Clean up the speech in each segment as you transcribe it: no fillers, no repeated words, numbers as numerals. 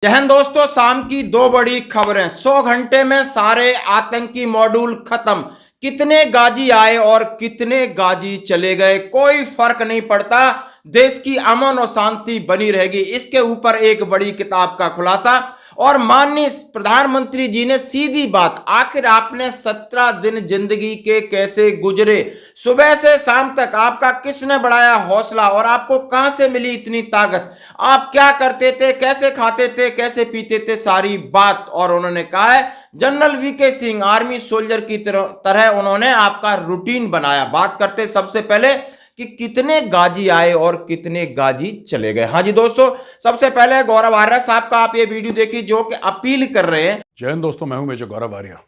जय हिंद दोस्तों, शाम की दो बड़ी खबरें। 100 घंटे में सारे आतंकी मॉड्यूल खत्म। कितने गाजी आए और कितने गाजी चले गए, कोई फर्क नहीं पड़ता। देश की अमन और शांति बनी रहेगी। इसके ऊपर एक बड़ी किताब का खुलासा और माननीय प्रधानमंत्री जी ने सीधी बात, आखिर आपने 17 दिन जिंदगी के कैसे गुजरे, सुबह से शाम तक आपका किसने बढ़ाया हौसला और आपको कहां से मिली इतनी ताकत, आप क्या करते थे, कैसे खाते थे, कैसे पीते थे, सारी बात। और उन्होंने कहा है general VK Singh army soldier की तरह उन्होंने आपका रूटीन बनाया। बात करते सबसे पहले कि कितने गाजी आए और कितने गाजी चले गए। हाँ जी दोस्तों, सबसे पहले गौरव आर्या साहब का आप ये वीडियो देखिए जो कि अपील कर रहे हैं। जय हिंद दोस्तों, मैं हूं मेजर गौरव आर्या।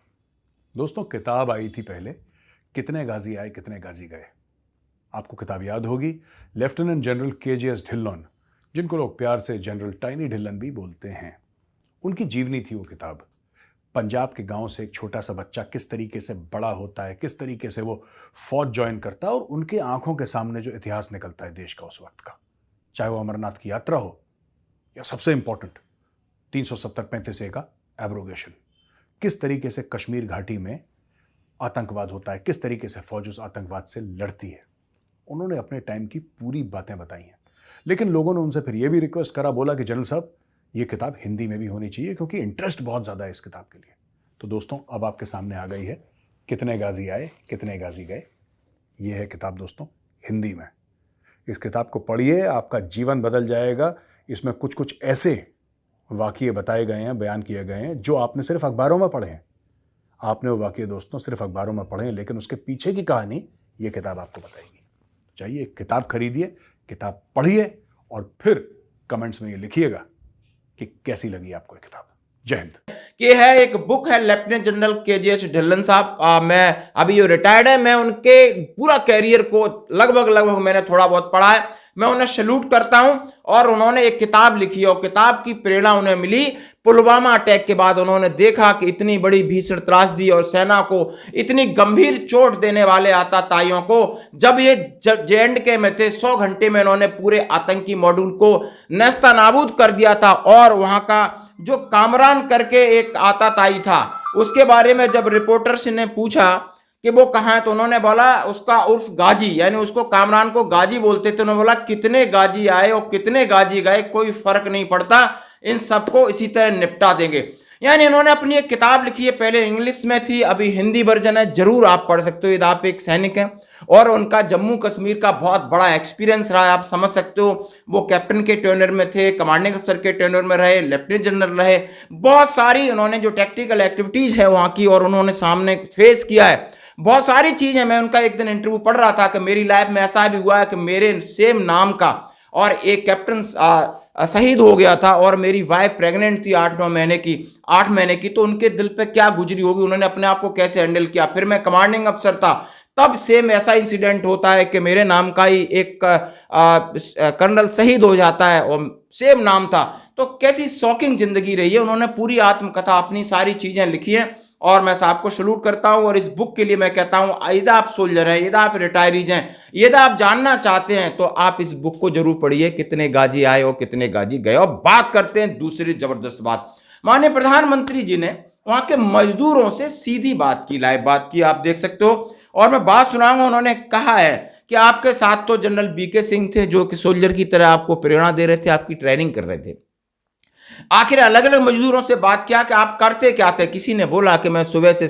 दोस्तों, किताब आई थी पहले, कितने गाजी आए कितने गाजी गए। आपको किताब याद होगी, लेफ्टिनेंट जनरल KGS ढिल्लन, जिनको लोग प्यार से जनरल टाइनी ढिल्लन भी बोलते हैं, उनकी जीवनी थी वो किताब। पंजाब के गांव से एक छोटा सा बच्चा किस तरीके से बड़ा होता है, किस तरीके से वो फौज ज्वाइन करता है और उनके आंखों के सामने जो इतिहास निकलता है देश का उस वक्त का, चाहे वो अमरनाथ की यात्रा हो या सबसे इंपॉर्टेंट 370-35A का एब्रोगेशन। किस तरीके से कश्मीर घाटी में आतंकवाद होता है, किस तरीके से फौज उस आतंकवाद से लड़ती है, उन्होंने अपने टाइम की पूरी बातें बताई हैं। लेकिन लोगों ने उनसे फिर यह भी रिक्वेस्ट करा, बोला कि जनरल साहब ये किताब हिंदी में भी होनी चाहिए क्योंकि इंटरेस्ट बहुत ज़्यादा है इस किताब के लिए। तो दोस्तों, अब आपके सामने आ गई है कितने गाजी आए कितने गाजी गए। ये है किताब दोस्तों हिंदी में। इस किताब को पढ़िए, आपका जीवन बदल जाएगा। इसमें कुछ कुछ ऐसे वाक़ये बताए गए हैं, बयान किए गए हैं जो आपने सिर्फ अखबारों में पढ़े हैं। आपने वो वाक़ये दोस्तों सिर्फ अखबारों में पढ़े हैं, लेकिन उसके पीछे की कहानी ये किताब आपको बताएगी। चाहिए किताब खरीदिए, किताब पढ़िए और फिर कमेंट्स में ये लिखिएगा कि कैसी लगी आपको ये किताब। जय हिंद। कि है एक बुक है लेफ्टिनेंट जनरल KGS ढिल्लन साहब। मैं अभी ये रिटायर्ड है, मैं उनके पूरा कैरियर को लगभग मैंने थोड़ा बहुत पढ़ा है। मैं उन्हें सैल्यूट करता हूं। और उन्होंने एक किताब लिखी और किताब की प्रेरणा उन्हें मिली पुलवामा अटैक के बाद। उन्होंने देखा कि इतनी बड़ी भीषण त्रासदी और सेना को इतनी गंभीर चोट देने वाले आतताइयों को, जब ये JNK में थे, 100 घंटे में उन्होंने पूरे आतंकी मॉड्यूल को नेस्तनाबूद कर दिया था। और वहां का जो कामरान करके एक आतताई था, उसके बारे में जब रिपोर्टर्स ने पूछा कि वो कहाँ है, तो उन्होंने बोला उसका उर्फ गाजी, यानी उसको कामरान को गाजी बोलते थे। उन्होंने बोला कितने गाजी आए और कितने गाजी गए, कोई फर्क नहीं पड़ता, इन सबको इसी तरह निपटा देंगे। यानी इन्होंने अपनी एक किताब लिखी है, पहले इंग्लिश में थी, अभी हिंदी वर्जन है, जरूर आप पढ़ सकते हो। यदि आप एक सैनिक हैं और उनका जम्मू कश्मीर का बहुत बड़ा एक्सपीरियंस रहा है, आप समझ सकते हो। वो कैप्टन के टेन्योर में थे, कमांडिंग अफसर के टेन्योर में रहे, लेफ्टिनेंट जनरल रहे, बहुत सारी उन्होंने जो टेक्टिकल एक्टिविटीज है वहां की और उन्होंने सामने फेस किया है, बहुत सारी चीजें। मैं उनका एक दिन इंटरव्यू पढ़ रहा था कि मेरी लाइफ में ऐसा भी हुआ है कि मेरे सेम नाम का और एक कैप्टन शहीद हो गया था और मेरी वाइफ प्रेग्नेंट थी 8 महीने की, तो उनके दिल पे क्या गुजरी होगी, उन्होंने अपने आप को कैसे हैंडल किया। फिर मैं कमांडिंग अफसर था, तब सेम ऐसा इंसिडेंट होता है कि मेरे नाम का ही एक कर्नल शहीद हो जाता है और सेम नाम था। तो कैसी शॉकिंग जिंदगी रही है। उन्होंने पूरी आत्मकथा, अपनी सारी चीजें लिखी हैं और मैं साहब को सैल्यूट करता हूं। और इस बुक के लिए मैं कहता हूं, यदि आप सोल्जर हैं, यदि आप रिटायरीज हैं, यदि आप जानना चाहते हैं तो आप इस बुक को जरूर पढ़िए, कितने गाजी आए और कितने गाजी गए। और बात करते हैं दूसरी जबरदस्त बात। माननीय प्रधानमंत्री जी ने वहां के मजदूरों से सीधी बात की, लाइव बात की, आप देख सकते हो। और मैं बात सुनाऊंगा। उन्होंने कहा है कि आपके साथ तो जनरल BK सिंह थे जो कि सोल्जर की तरह आपको प्रेरणा दे रहे थे, आपकी ट्रेनिंग कर रहे थे। आखिर अलग अलग मजदूरों से बात किया कि आप करते क्या थे। किसी ने बोला कि मैं सुबह से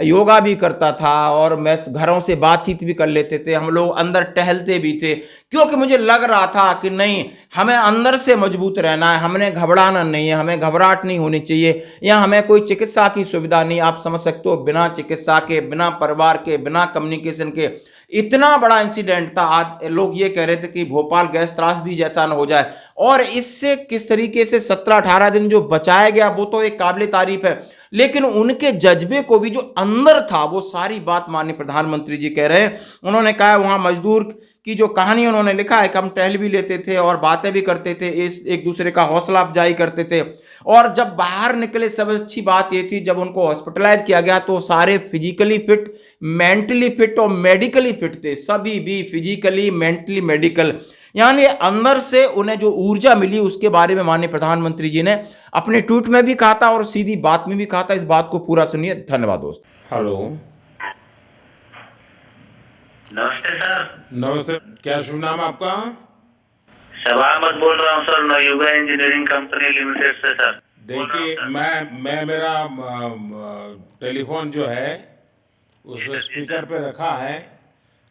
योगा भी करता था और मैं घरों से बातचीत भी कर लेते थे, हम लोग अंदर टहलते भी थे, क्योंकि मुझे लग रहा था कि नहीं, हमें अंदर से मजबूत रहना है, हमने घबराना नहीं है, हमें घबराहट नहीं होनी चाहिए, या हमें कोई चिकित्सा की सुविधा नहीं। आप समझ सकते हो, बिना चिकित्सा के, बिना परिवार के, बिना कम्युनिकेशन के इतना बड़ा इंसिडेंट था। आज लोग ये कह रहे थे कि भोपाल गैस त्रासदी जैसा न हो जाए। और इससे किस तरीके से 17-18 दिन जो बचाया गया वो तो एक काबिल तारीफ है, लेकिन उनके जज्बे को भी जो अंदर था वो सारी बात माननीय प्रधानमंत्री जी कह रहे हैं। उन्होंने कहा वहां मजदूर की जो कहानी उन्होंने लिखा है कि हम टहल भी लेते थे और बातें भी करते थे, एक दूसरे का हौसला अफजाई करते थे। और जब बाहर निकले, सबसे अच्छी बात ये थी जब उनको हॉस्पिटलाइज किया गया तो सारे फिजिकली फिट, मेंटली फिट और मेडिकली फिट थे, सभी भी फिजिकली, मेंटली, मेडिकल। यानी अंदर से उन्हें जो ऊर्जा मिली उसके बारे में माननीय प्रधानमंत्री जी ने अपने ट्वीट में भी कहा था और सीधी बात में भी कहा था। इस बात को पूरा सुनिए। धन्यवाद दोस्त। हेलो, नमस्ते सर। नमस्ते। क्या शुभ नाम आपका? शबा अहमद बोल रहा हूँ sir, Navayuga engineering company limited से सर। देखिए, मैं मेरा टेलीफोन जो है उस स्पीकर पे रखा है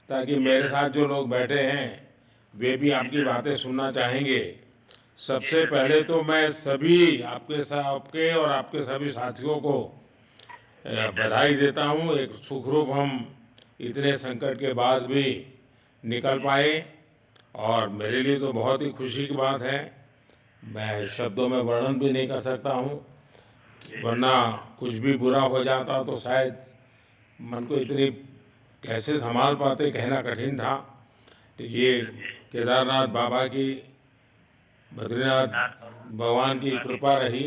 ताकि मेरे साथ जो लोग बैठे हैं वे भी आपकी बातें सुनना चाहेंगे। सबसे पहले तो मैं सभी आपके और आपके सभी साथियों को बधाई देता हूँ। एक सुखरूप हम इतने संकट के बाद भी निकल पाए और मेरे लिए तो बहुत ही खुशी की बात है। मैं शब्दों में वर्णन भी नहीं कर सकता हूँ, वरना कुछ भी बुरा हो जाता तो शायद मन को इतनी कैसे संभाल पाते कहना कठिन था। तो ये केदारनाथ बाबा की, बद्रीनाथ भगवान की कृपा रही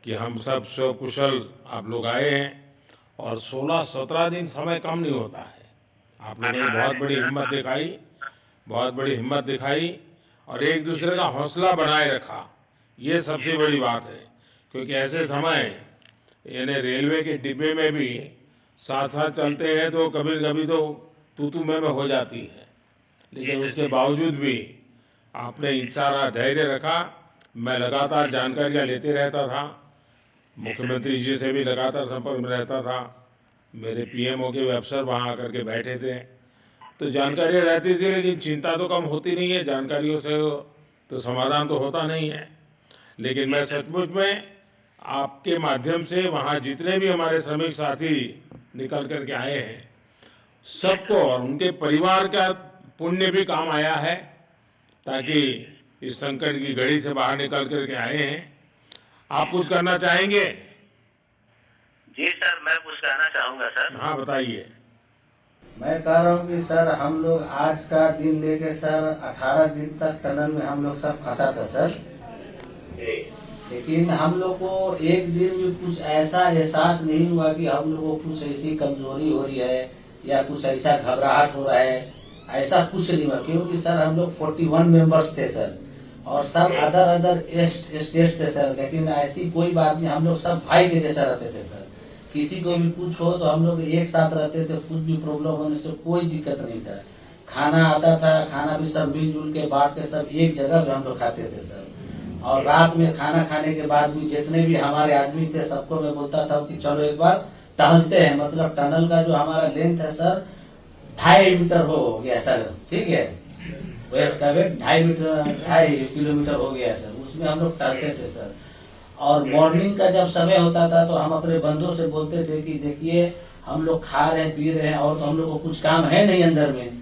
कि हम सब सकुशल आप लोग आए हैं और 16-17 दिन समय कम नहीं होता है। आप लोगों ने बहुत बड़ी हिम्मत दिखाई, बहुत बड़ी हिम्मत दिखाई और एक दूसरे का हौसला बनाए रखा। ये सबसे बड़ी बात है, क्योंकि ऐसे समय यानी रेलवे के डिब्बे में भी साथ साथ चलते हैं तो कभी कभी तो तू मैं हो जाती है, लेकिन उसके बावजूद भी आपने सारा धैर्य रखा। मैं लगातार जानकारियाँ लेते रहता था, मुख्यमंत्री जी से भी लगातार संपर्क में रहता था, मेरे पीएमओ के अफसर वहाँ आकर के बैठे थे, तो जानकारियाँ रहती थी, लेकिन चिंता तो कम होती नहीं है। जानकारियों से तो समाधान तो होता नहीं है। लेकिन मैं सचमुच में आपके माध्यम से वहाँ जितने भी हमारे श्रमिक साथी निकल कर के आए हैं सबको और उनके परिवार का पुण्य भी काम आया है, ताकि इस संकट की घड़ी से बाहर निकल कर के आए हैं। आप कुछ करना चाहेंगे? जी सर, मैं कुछ कहना चाहूँगा सर। हाँ, बताइए। मैं कह रहा हूँ कि सर हम लोग आज का दिन लेके सर 18 दिन तक टनल में हम लोग सब फंसा था सर, लेकिन हम लोग को एक दिन भी कुछ ऐसा एहसास नहीं हुआ कि हम लोग को कुछ ऐसी कमजोरी हो रही है या कुछ ऐसा घबराहट हो रहा है। ऐसा कुछ नहीं हुआ, क्योंकि सर हम लोग 41 मेंबर्स थे सर और सब अदर स्टेट से सर, लेकिन ऐसी कोई बात नहीं। हम लोग सब भाई के जैसा रहते थे सर। किसी को भी कुछ हो तो हम लोग एक साथ रहते थे, कुछ भी प्रॉब्लम होने से कोई दिक्कत नहीं था। खाना आता था, खाना भी सब मिलजुल के बांट के सब एक जगह पे हम लोग खाते थे सर। और रात में खाना खाने के बाद भी जितने भी हमारे आदमी थे सबको मैं बोलता था कि चलो एक बार टहलते हैं। मतलब टनल का जो हमारा लेंथ है सर 2.5 मीटर हो गया सर, ठीक है, वेस्ट का वेट 2.5 किलोमीटर हो गया सर। उसमें हम लोग टहलते थे सर। और मॉर्निंग का जब समय होता था तो हम अपने बंधुओं से बोलते थे कि देखिए हम लोग खा रहे हैं पी रहे हैं और तो हम लोग को कुछ काम है नहीं अंदर में,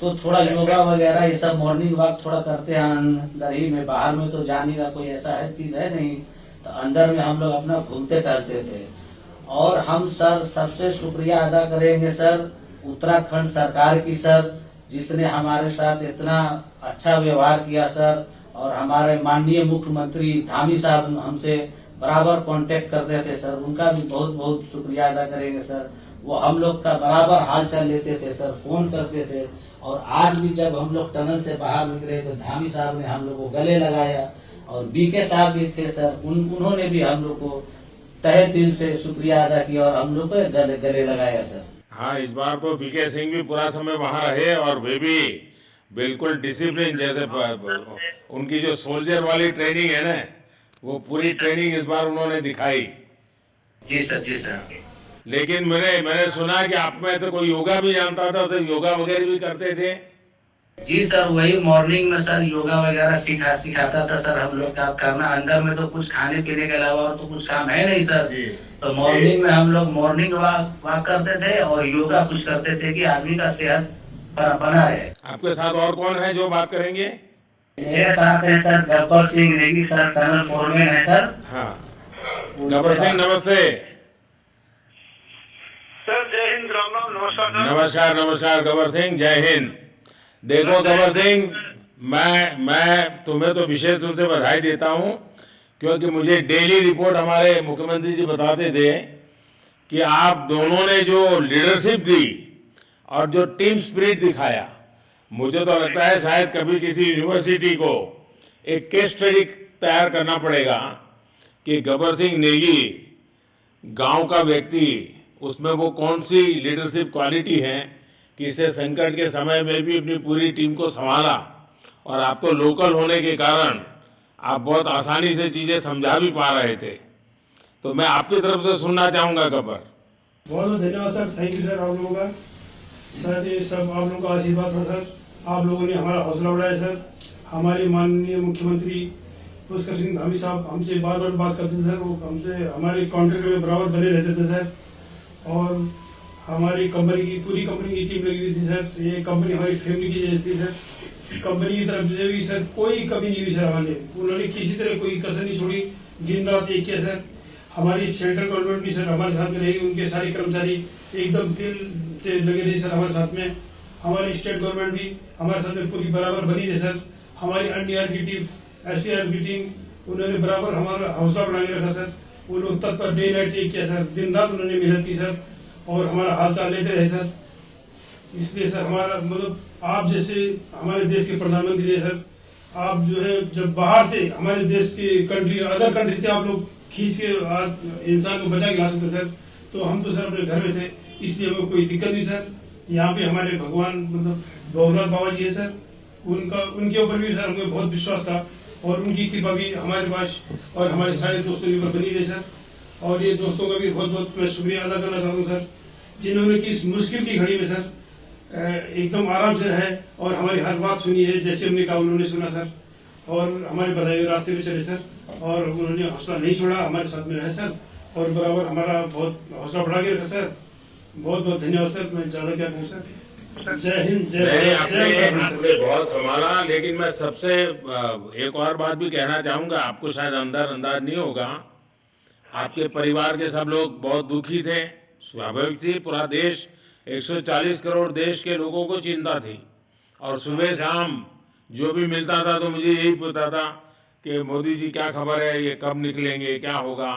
तो थोड़ा योगा वगैरह ये सब मॉर्निंग वॉक थोड़ा करते हैं अंदर ही में। बाहर में तो जाने का कोई ऐसा है चीज है नहीं, तो अंदर में हम लोग अपना घूमते टहलते थे। और हम सर सबसे शुक्रिया अदा करेंगे सर उत्तराखंड सरकार की सर, जिसने हमारे साथ इतना अच्छा व्यवहार किया सर। और हमारे माननीय मुख्यमंत्री धामी साहब हमसे बराबर कांटेक्ट करते थे सर, उनका भी बहुत बहुत शुक्रिया अदा करेंगे सर। वो हम लोग का बराबर हाल चाल लेते थे सर, फोन करते थे। और आज भी जब हम लोग टनल से बाहर निकले तो धामी साहब ने हम लोग को गले लगाया और बीके साहब भी थे सर, उन्होंने भी हम लोग को तहे दिल से शुक्रिया अदा किया और हम लोग को गले लगाया सर। हाँ, इस बार तो बीके सिंह भी पूरा समय वहाँ रहे और वे भी बिल्कुल डिसिप्लिन, जैसे उनकी जो सोल्जर वाली ट्रेनिंग है ना, वो पूरी ट्रेनिंग इस बार उन्होंने दिखाई। जी सर, जी सर। लेकिन मैंने सुना कि आप में से कोई योगा भी जानता था, तो योगा वगैरह भी करते थे। जी सर, वही मॉर्निंग में सर योगा वगैरह सिखाता था सर हम लोग का करना। अंदर में तो कुछ खाने पीने के अलावा और तो कुछ काम है नहीं सर जी। तो मॉर्निंग में हम लोग मॉर्निंग वॉक करते थे और योगा कुछ करते थे कि आदमी का सेहत बना रहे। आपके साथ और कौन है जो बात करेंगे? मेरे साथ है sir Gabbar Singh Negi sir, tunnel foreman है सर। हाँ, गब्बर सिंह नमस्ते। सर जय हिंद, राम राम, नमस्कार सर। नमस्कार नमस्कार गब्बर सिंह, जय हिंद। देखो गब्बर सिंह, मैं तुम्हें तो विशेष रूप से बधाई देता हूँ, क्योंकि मुझे डेली रिपोर्ट हमारे मुख्यमंत्री जी बताते थे कि आप दोनों ने जो लीडरशिप दी और जो टीम स्पिरिट दिखाया, मुझे तो लगता है शायद कभी किसी यूनिवर्सिटी को एक केस स्टडी तैयार करना पड़ेगा कि गब्बर सिंह नेगी गांव का व्यक्ति, उसमें वो कौन सी लीडरशिप क्वालिटी है कि इसे संकट के समय में भी अपनी पूरी टीम को संभाला। और आप तो लोकल होने के कारण आप बहुत आसानी से चीजें समझा भी पा रहे थे। तो मैं आपकी तरफ से सुनना चाहूंगा गब्बर। बहुत बहुत धन्यवाद सर, थैंक यू सर आप लोगों का। सर ये सब आप लोगों का आशीर्वाद था सर, आप लोगों ने हमारा हौसला बढ़ाया सर। हमारे माननीय मुख्यमंत्री पुष्कर सिंह धामी साहब हमसे बार बार बात करते थे सर, वो हमसे हमारे कॉन्ट्रैक्ट में बराबर बने रहते थे सर। और हमारी कंपनी की पूरी कंपनी की टीम लगी हुई थी सर, ये कंपनी हमारी फैमिली की जैसी थी सर। कंपनी की तरफ से भी सर कोई कमी नहीं हुई सर हमारे, उन्होंने किसी तरह कोई कसर नहीं छोड़ी, दिन रात एक किया सर। हमारी सेंट्रल गवर्नमेंट भी सर हमारे साथ में रही, उनके सारे कर्मचारी एकदम दिल से लगे रहे सर हमारे साथ में। हमारी स्टेट गवर्नमेंट भी हमारे साथ में पूरी बराबर बनी रही सर। हमारी एनडीआर की टीम, एसडीआर की टीम, उन्होंने बराबर हमारा हौसला बढ़ा के रखा सर। वो लोग तत्पर डे नाइट एक किया सर, दिन रात उन्होंने मेहनत की सर और हमारा हाल चाल लेते रहे सर। इसलिए सर हमारा मतलब आप जैसे हमारे देश के प्रधानमंत्री है सर, आप जो है जब बाहर से हमारे देश के कंट्री अदर कंट्री से आप लोग खींच के इंसान को बचा के ला सकते सर, तो हम तो सर अपने घर में थे, इसलिए हमें कोई दिक्कत नहीं सर। यहाँ पे हमारे भगवान मतलब भोगनाथ बाबा जी है सर, उनके ऊपर भी सर हमें बहुत विश्वास था और उनकी कृपा भी हमारे पास और हमारे सारे दोस्तों के ऊपर बनी रही सर। और ये दोस्तों का भी बहुत बहुत मैं शुक्रिया अदा करना चाहता हूँ सर, जिन्होंने कि इस मुश्किल की घड़ी में सर एकदम आराम से रहे और हमारी हर बात सुनी है, जैसे हमने कहा उन्होंने सुना सर और हमारे बताए हुए रास्ते पे चले सर। और उन्होंने हौसला नहीं छोड़ा, हमारे साथ में रहे सर और बराबर हमारा बहुत हौसला बढ़ा के रखा सर। बहुत बहुत धन्यवाद सर, मैं ज्यादा क्या कहूँ सर। जय हिंद, जय भारत, जय भारत। आपने बहुत संभाला, लेकिन मैं सबसे एक और बात भी कहना चाहूंगा, आपको शायद अंदाज नहीं होगा, आपके परिवार के सब लोग बहुत दुखी थे, स्वाभाविक थी। पूरा देश 140 करोड़ देश के लोगों को चिंता थी और सुबह शाम जो भी मिलता था तो मुझे यही पूछता था कि मोदी जी क्या खबर है, ये कब निकलेंगे, क्या होगा।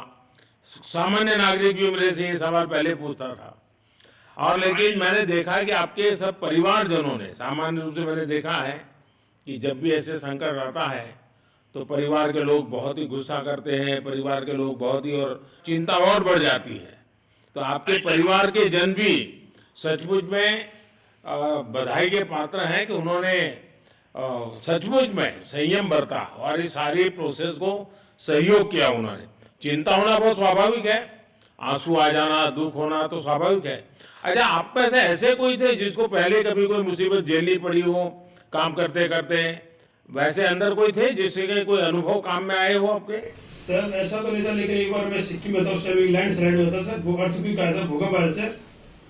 सामान्य नागरिक भी मेरे से ये सवाल पहले पूछता था। और लेकिन मैंने देखा कि आपके सब परिवारजनों ने, सामान्य रूप से मैंने देखा है कि जब भी ऐसे संकट आता है तो परिवार के लोग बहुत ही गुस्सा करते हैं, परिवार के लोग बहुत ही और चिंता और बढ़ जाती है। तो आपके परिवार के जन भी सचमुच में बधाई के पात्र हैं कि उन्होंने सचमुच में संयम बरता और इस सारी प्रोसेस को सहयोग किया। उन्होंने चिंता होना बहुत स्वाभाविक है, आंसू आ जाना, दुख होना तो स्वाभाविक है। अच्छा, आप में से ऐसे कोई थे जिसको पहले कभी कोई मुसीबत झेलनी पड़ी हो काम करते करते, वैसे अंदर कोई थे जिससे कोई अनुभव काम में आए हो आपके? सर ऐसा तो नहीं था, लेकिन एक बार मैं सिक्किम में था, उस टाइम लैंडस्लाइड होता सर, अर्थक्वेक आया था, भूकंप आया सर,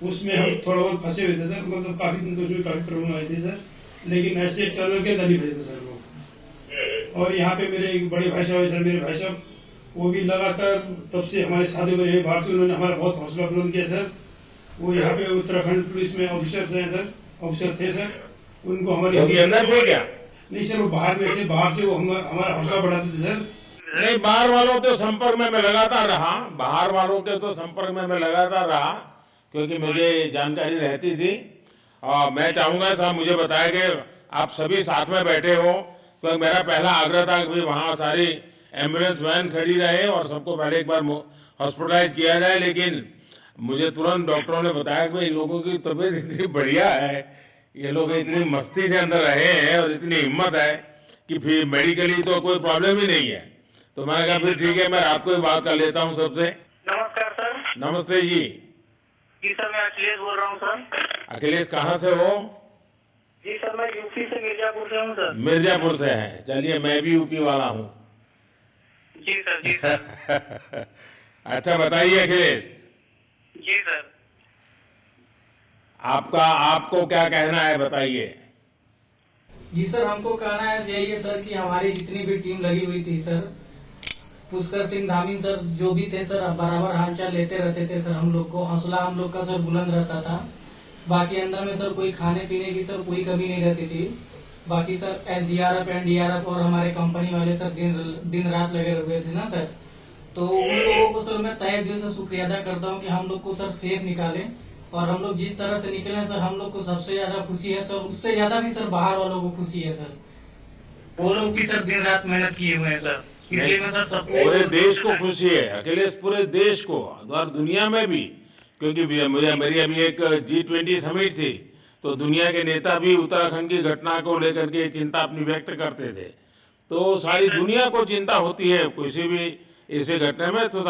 उसमें हम थोड़ा बहुत फंसे हुए थे सर, मतलब काफी दिन तो उसमें काफी प्रॉब्लम आई थी सर, लेकिन ऐसे टनल के अंदर नहीं फंसे थे सर लोग। और यहाँ पे मेरे एक बड़े भाई साहब है सर, मेरे भाई साहब वो भी लगातार तब से हमारे साथ में रहे बाहर से, उन्होंने हमारा बहुत हौसला बुलंद किया सर। वो यहाँ पे उत्तराखंड पुलिस में ऑफिसर हैं सर, ऑफिसर थे सर, उनको हमारे अंदर थे क्या? नहीं सर, वो बाहर में थे, बाहर से वो हमारा हौसला बढ़ाते थे सर। नहीं, बाहर वालों के संपर्क में मैं लगातार रहा, बाहर वालों के तो संपर्क में मैं लगातार रहा क्योंकि मुझे जानकारी रहती थी। और मैं चाहूंगा साहब, मुझे बताया कि आप सभी साथ में बैठे हो, तो मेरा पहला आग्रह था कि वहाँ सारी एम्बुलेंस वैन खड़ी रहे और सबको पहले एक बार हॉस्पिटलाइज किया जाए। लेकिन मुझे तुरंत डॉक्टरों ने बताया कि इन लोगों की तबीयत इतनी बढ़िया है, ये लोग इतनी मस्ती से अंदर रहे हैं और इतनी हिम्मत है कि फिर मेडिकली तो कोई प्रॉब्लम ही नहीं है। तो मैंने कहा फिर ठीक है, मैं रात को ही बात कर लेता हूँ सबसे। नमस्कार सर। नमस्ते जी। जी सर, मैं अखिलेश बोल रहा हूँ सर। अखिलेश कहाँ से हो? जी सर, मैं यूपी से मिर्जापुर से हूँ सर। मिर्जापुर से है, चलिए मैं भी यूपी वाला हूँ। जी सर, जी सर। अच्छा बताइए अखिलेश, जी सर। आपको क्या कहना है, बताइए। जी सर, हमको कहना है यही है सर कि हमारी जितनी भी टीम लगी हुई थी सर, पुष्कर सिंह धामी सर जो भी थे सर, बराबर हालचाल लेते रहते थे सर, हम लोग को हौसला हम लोग का सर बुलंद रहता था। बाकी अंदर में सर कोई खाने पीने की सर कोई कमी नहीं रहती थी। बाकी सर एसडीआरएफ, एनडीआरएफ और हमारे कंपनी वाले सर दिन रात लगे हुए थे ना सर, तो उन लोगों को सर मैं तहे दिल से शुक्रिया अदा करता हूँ कि हम लोग को सर सेफ निकाले और हम लोग जिस तरह से निकले हैं सर, हम लोग को सबसे ज्यादा खुशी है सर, उससे ज्यादा भी सर बाहर वालों को खुशी है सर। वो लोग भी सर दिन रात मेहनत किए हुए हैं सर, इसलिए मैं सर सबको पूरे देश को खुशी है, अखिलेश, पूरे देश को और दुनिया में भी, क्योंकि मेरी अभी एक G20 समिट थी, तो दुनिया के नेता भी उत्तराखंड की घटना को लेकर के चिंता अपनी व्यक्त करते थे। तो सारी दुनिया को चिंता होती है किसी भी ऐसे घटना में, तो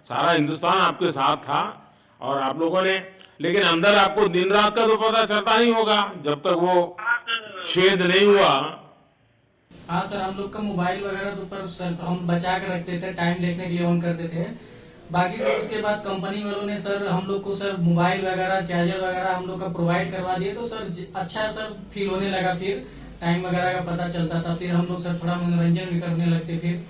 सारा हिंदुस्तान आपके साथ था और आप लोगों ने, लेकिन अंदर आपको दिन रात का तो पता चलता नहीं होगा जब तक वो छेद नहीं हुआ। हाँ सर, हम लोग का मोबाइल वगैरह तो पर सर हम बचा के रखते थे, टाइम देखने के लिए ऑन करते थे। बाकी सर उसके बाद कंपनी वालों ने सर हम लोग को सर मोबाइल वगैरह, चार्जर वगैरह हम लोग का प्रोवाइड करवा दिए, तो सर अच्छा सर फील होने लगा। फिर टाइम वगैरह का पता चलता था, फिर हम लोग सर थोड़ा मनोरंजन भी करने लगते, फिर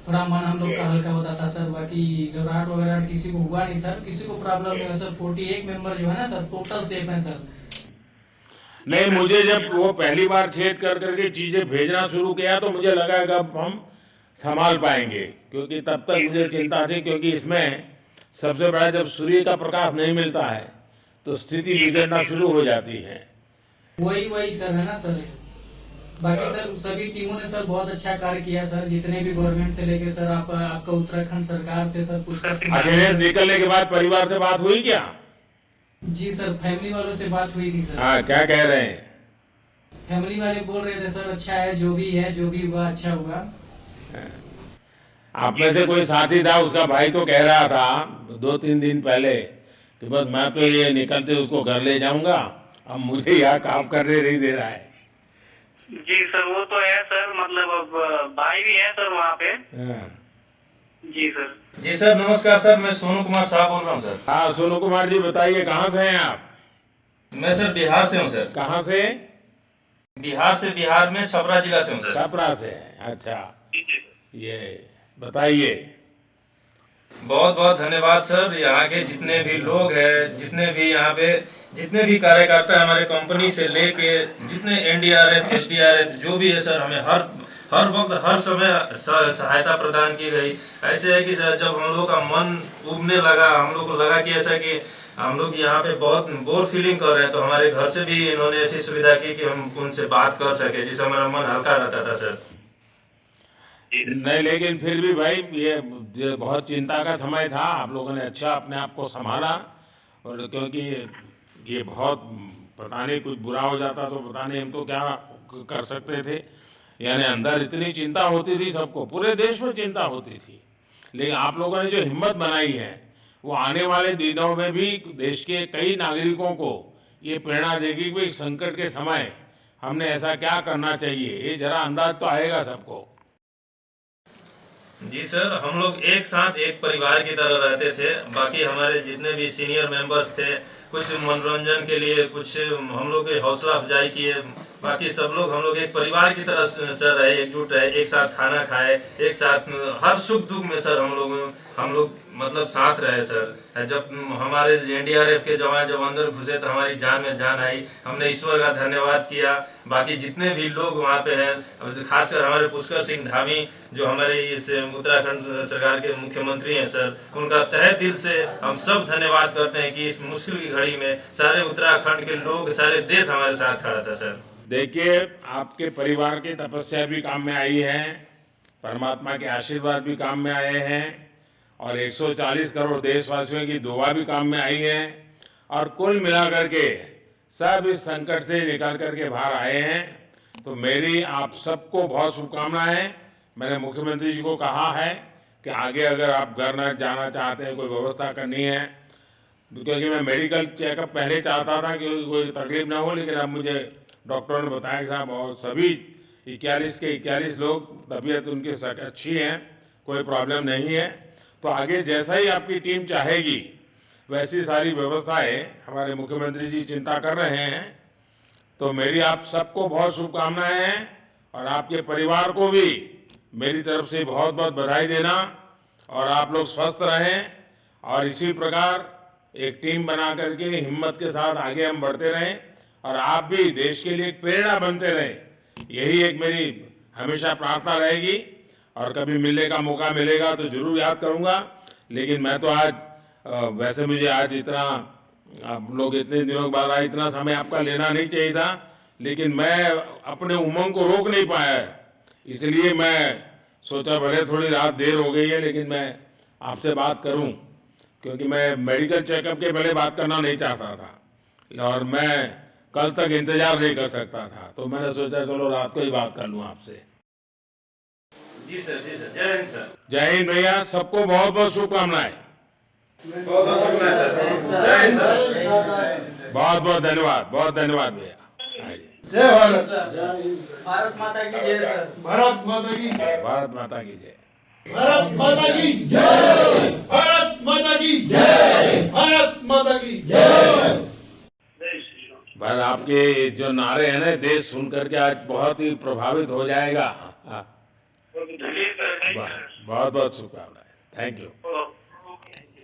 थोड़ा मन हम लोग का हल्का होता था सर। बाकी घबराहट वगैरह किसी को हुआ नहीं सर, किसी को प्रॉब्लम नहीं हुआ सर। 41 मेंबर जो है ना सर, टोटल सेफ है सर। नहीं, मुझे जब वो पहली बार छेद कर करके चीजें भेजना शुरू किया तो मुझे लगा कि अब हम संभाल पाएंगे, क्योंकि तब तक मुझे चिंता थी, क्योंकि इसमें सबसे बड़ा जब सूर्य का प्रकाश नहीं मिलता है तो स्थिति बिगड़ना शुरू हो जाती है। वही सर है ना सर। बाकी सर सभी टीमों ने सर बहुत अच्छा कार्य किया सर, जितने भी गवर्नमेंट से लेके सर आपका उत्तराखंड सरकार से सर कुछ अखिलेश निकलने के बाद परिवार से बात हुई क्या? जी सर, फैमिली वालों से बात हुई थी सर। हाँ, क्या कह रहे हैं? फैमिली वाले बोल रहे थे सर अच्छा है, जो भी हुआ अच्छा हुआ। आप में से कोई साथी था, उसका भाई तो कह रहा था 2-3 दिन पहले कि बस मैं तो ये निकलते उसको घर ले जाऊंगा, अब मुझे यहाँ काम करने नहीं दे रहा है। जी सर, वो तो है सर, मतलब अब भाई भी है सर वहाँ पे। हाँ। जी सर। जी सर, नमस्कार सर, मैं सोनू कुमार साहब बोल रहा हूँ सर। हाँ, सोनू कुमार जी बताइए, कहाँ से हैं आप? मैं सर बिहार से हूँ सर। कहाँ से? बिहार में छपरा जिला से हूँ सर। छपरा से। अच्छा, ये बताइए। बहुत बहुत धन्यवाद सर। यहाँ के जितने भी लोग हैं, जितने भी कार्यकर्ता हैं, हमारे कंपनी से लेके जितने NDRF, SDRF जो भी है सर, हमें हर वक्त हर समय सहायता प्रदान की गई। ऐसे है कि सर जब हम लोग का मन उबने लगा, हम लोग को लगा कि ऐसा कि हम लोग यहाँ पे बहुत बोर फीलिंग कर रहे हैं, तो हमारे घर से भी इन्होंने ऐसी सुविधा की कि हम उनसे बात कर सके, जिससे हमारा मन हल्का रहता था सर। नहीं, लेकिन फिर भी भाई ये बहुत चिंता का समय था, आप लोगों ने अच्छा अपने आप को संभाला, और क्योंकि ये बहुत पता नहीं कुछ बुरा हो जाता तो पता नहीं हम तो क्या कर सकते थे। यानी अंदर इतनी चिंता होती थी, सबको, पूरे देश में चिंता होती थी, लेकिन आप लोगों ने जो हिम्मत बनाई है वो आने वाले दिनों में भी देश के कई नागरिकों को ये प्रेरणा देगी कि संकट के समय हमने ऐसा क्या करना चाहिए, ये जरा अंदाज तो आएगा सबको। जी सर, हम लोग एक साथ एक परिवार की तरह रहते थे। बाकी हमारे जितने भी सीनियर मेंबर्स थे, कुछ मनोरंजन के लिए, कुछ हम लोग की हौसला अफजाई किए। बाकी सब लोग हम लोग एक परिवार की तरह सर रहे, एकजुट रहे, एक साथ खाना खाए, एक साथ हर सुख दुख में सर हम लोग मतलब साथ रहे सर। जब हमारे NDRF के जवान जब अंदर घुसे तो हमारी जान में जान आई, हमने ईश्वर का धन्यवाद किया। बाकी जितने भी लोग वहाँ पे हैं, खासकर हमारे पुष्कर सिंह धामी जो हमारे इस उत्तराखंड सरकार के मुख्यमंत्री हैं सर, उनका तहे दिल से हम सब धन्यवाद करते हैं कि इस मुश्किल की घड़ी में सारे उत्तराखंड के लोग, सारे देश हमारे साथ खड़ा था सर। देखिए, आपके परिवार की तपस्या भी काम में आई है, परमात्मा के आशीर्वाद भी काम में आए हैं, और 140 करोड़ देशवासियों की दुआ भी काम में आई है, और कुल मिलाकर के सब इस संकट से निकल करके बाहर आए हैं। तो मेरी आप सबको बहुत शुभकामनाएं। मैंने मुख्यमंत्री जी को कहा है कि आगे अगर आप घर न जाना चाहते हैं, कोई व्यवस्था करनी है, क्योंकि मैं मेडिकल चेकअप पहले चाहता था कि कोई तकलीफ ना हो, लेकिन अब मुझे डॉक्टरों ने बताया कि साहब और सभी 41 के 41 लोग तबीयत उनकी अच्छी है, कोई प्रॉब्लम नहीं है। तो आगे जैसा ही आपकी टीम चाहेगी वैसी सारी व्यवस्थाएं हमारे मुख्यमंत्री जी चिंता कर रहे हैं। तो मेरी आप सबको बहुत शुभकामनाएं हैं, और आपके परिवार को भी मेरी तरफ से बहुत बहुत बधाई देना, और आप लोग स्वस्थ रहें, और इसी प्रकार एक टीम बना करके हिम्मत के साथ आगे हम बढ़ते रहें, और आप भी देश के लिए एक प्रेरणा बनते रहें। यही एक मेरी हमेशा प्रार्थना रहेगी, और कभी मिलने का मौका मिलेगा तो जरूर याद करूंगा। लेकिन मैं तो आज वैसे मुझे आज इतना आप लोग इतने दिनों के बाद आए, इतना समय आपका लेना नहीं चाहिए था, लेकिन मैं अपने उमंग को रोक नहीं पाया, इसलिए मैं सोचा भले थोड़ी रात देर हो गई है लेकिन मैं आपसे बात करूं, क्योंकि मैं मेडिकल चेकअप के पहले बात करना नहीं चाहता था और मैं कल तक इंतजार नहीं कर सकता था, तो मैंने सोचा चलो रात को ही बात कर लूं आपसे। जी सर, जय हिंद सर। जय हिंद भैया, सबको बहुत बहुत शुभकामनाएं। बहुत बहुत शुक्रिया सर। जय हिंद सर। बहुत बहुत धन्यवाद भैया। जय भारत सर। भारत माता की जय सर। भारत माता की जय। भारत माता की जय। भारत माता की जय। भारत माता की जय। भारत माता की जय। बस आपके जो नारे हैं ना, देश सुन करके आज बहुत ही प्रभावित हो जाएगा। बहुत बहुत शुभकामनाएं। Thank you.